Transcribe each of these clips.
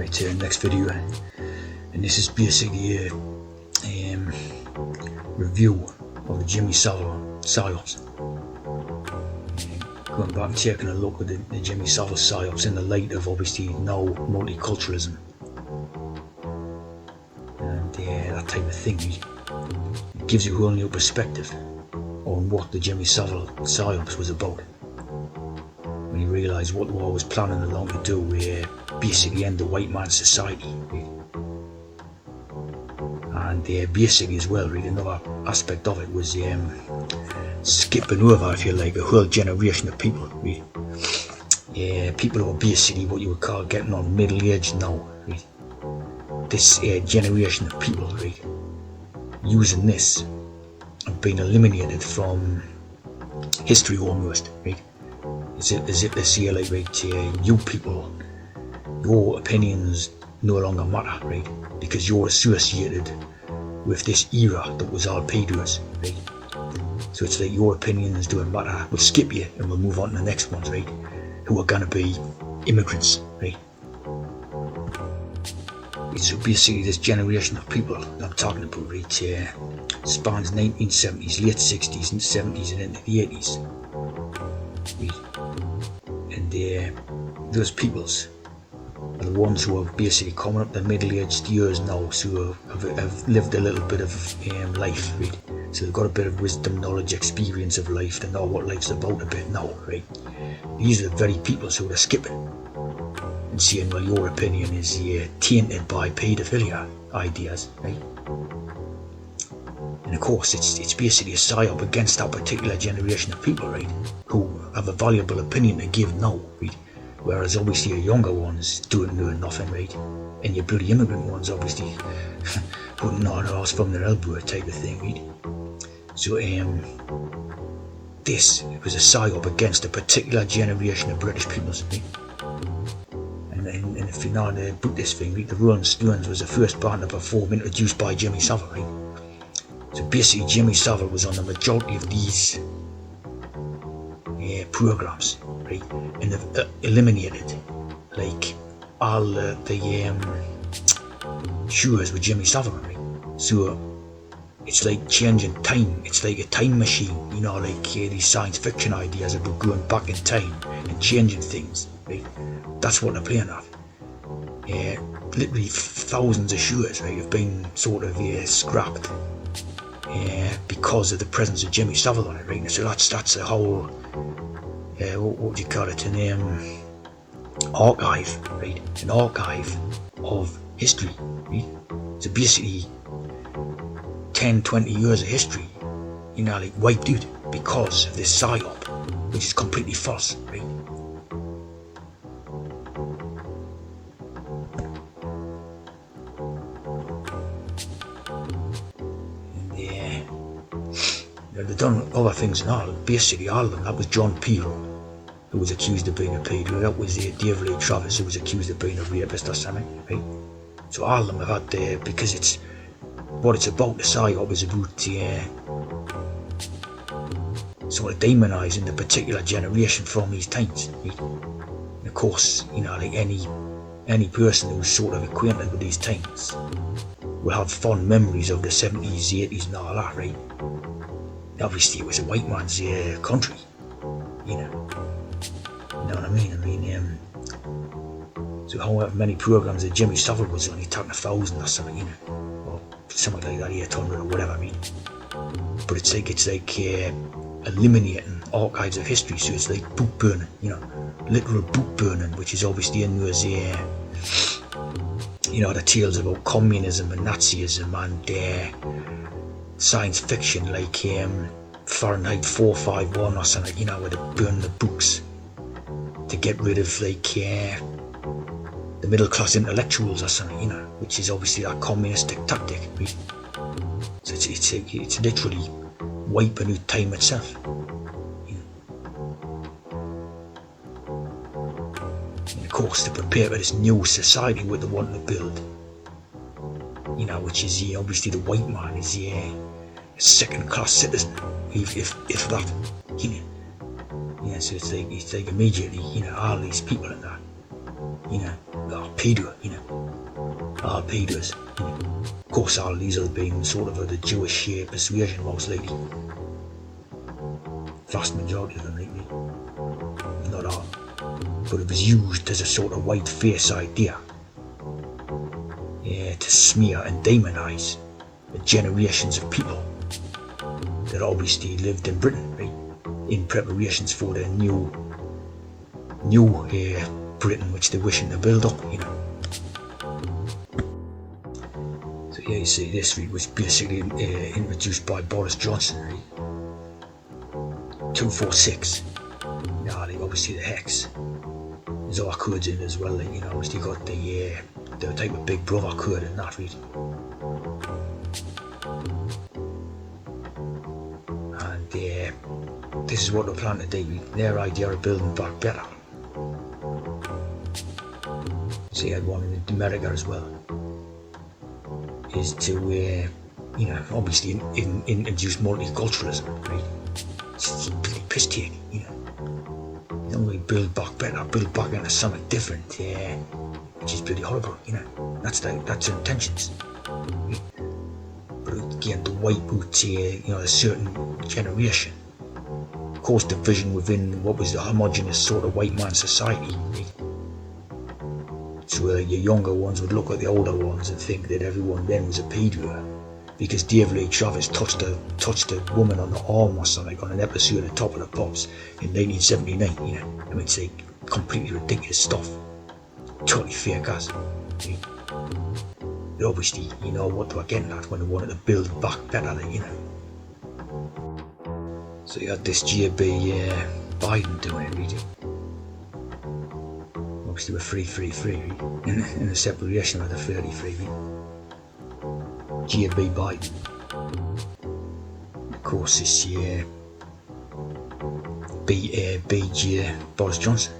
right to the next video, and this is basically a review of the Jimmy Savile psyops. Going back and taking a look at the Jimmy Savile psyops in the light of obviously now multiculturalism and that type of thing. It gives you a whole new perspective on what the Jimmy Savile psyops was about. When you realise what the war was planning along to do, basically end the white man's society, and basically as well, really, another aspect of it was skipping over, if you like, a whole generation of people. Really. People who are basically what you would call getting on middle age now. Really. This generation of people, really, using this and being eliminated from history almost. Right? As if they say, like, right, you people, your opinions no longer matter, right? Because you're associated with this era that was all paid to us, right? So it's like your opinions don't matter. We'll skip you and we'll move on to the next ones, right? Who are going to be immigrants, right? So basically this generation of people that I'm talking about, right, spans 1970s, late 60s and 70s and into the 80s. Right? And those peoples are the ones who are basically coming up to middle-aged years now, so have lived a little bit of life, right? So they've got a bit of wisdom, knowledge, experience of life. They know what life's about a bit now, right? These are the very people who are skipping and saying, well, your opinion is tainted by paedophilia ideas, right? And of course, it's basically a psyop against that particular generation of people, right? Who have a valuable opinion to give now, right? Whereas obviously your younger ones don't know nothing, right? And your bloody immigrant ones obviously putting on an arse from their elbow type of thing, right? So this was a psyop against a particular generation of British peoples, right? And if you know about this thing, right, the Rolling Stones was the first band to perform introduced by Jimmy Savile, right? So basically Jimmy Savile was on the majority of these programs, right? And they've eliminated like all the shows with Jimmy Savile, right? So it's like changing time. It's like a time machine, you know, like these science fiction ideas about going back in time and changing things, right? That's what they're playing at. Literally thousands of shows, right, have been sort of scrapped because of the presence of Jimmy Savile on it, right? So that's a whole what would you call it? An archive, right? An archive of history, right? So basically 10-20 years of history, you know, like wiped out because of this psyop, which is completely false, right? And they've done other things and all. Basically all of them. That was John Peel, who was accused of being a pedo. That was David Lee Travis, who was accused of being a rapist or something, right? So all of them have had because it's what it's about. The psyop is about sort of demonising the particular generation from these times, right? And of course, you know, like any person who's sort of acquainted with these times will have fond memories of the 70s, 80s and all that, right? Obviously it was a white man's country, you know. You know what I mean? So however many programs that Jimmy Savile was on, he's talking 1,000 or something, you know, or something like that, 800 or whatever, I mean. But it's like eliminating archives of history, so it's like book burning, you know, literal book burning, which is obviously in those, you know, the tales about communism and Nazism and science fiction, like Fahrenheit 451 or something, you know, where they burn the books to get rid of like the middle class intellectuals or something, you know, which is obviously that communistic tactic, right? So it's literally wiping out time itself, you know. And of course to prepare for this new society what they want to build, you know, which is obviously the white man is a second-class citizen, if that, you know. Yeah, so it's like immediately, you know, all these people in that, you know, are pedo, you know. Peters. Of course, all these have been sort of the Jewish persuasion most lately. Vast majority of them lately. Not all. But it was used as a sort of white face idea. To smear and demonize the generations of people that obviously lived in Britain, right? In preparations for the new Britain which they're wishing to build up, So yeah, you see this was basically introduced by Boris Johnson, right? 246. Obviously the hex. There's all codes in it as well, obviously got the type of Big Brother code in that, really. And this is what they're planning to do. Their idea of building back better. So you had one in America as well. Is to, obviously introduce multiculturalism, right? It's a bloody piss take, You don't really build back better, build back into something different, which is bloody horrible, That's their intentions. But again, to wipe out, a certain generation, cause division within what was the homogenous sort of white man society, right? So your younger ones would look at the older ones and think that everyone then was a pedo, because David Lee Travis touched a woman on the arm or something on an episode of Top of the Pops in 1979. I mean, it's like completely ridiculous stuff, totally fake ass. Right? But obviously, you know what they were getting at when they wanted to build back better, So you had this JB Biden doing it, really. Obviously with 333 in the separation of the 33. JB Biden. Of course, this BJ Boris Johnson.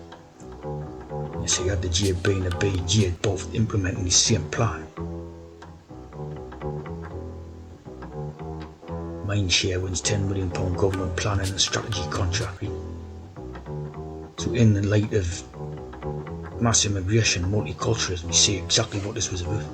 So you had the JB and the BJ both implementing the same plan. Mindshare wins £10 million government planning and strategy contract. So in the light of mass immigration, multiculturalism, we see exactly what this was about.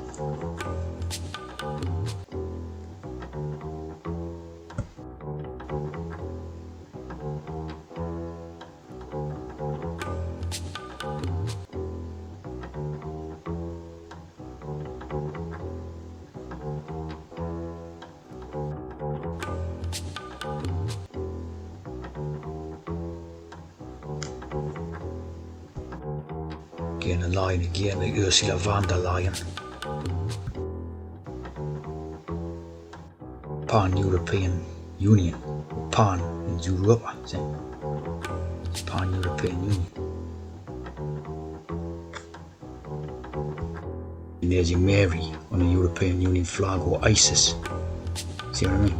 Again, a line again, like Ursula von der Leyen. Pan-European Union. Pan in Europa. It's Pan-European Union. And there's a Mary on the European Union flag, or ISIS. See what I mean?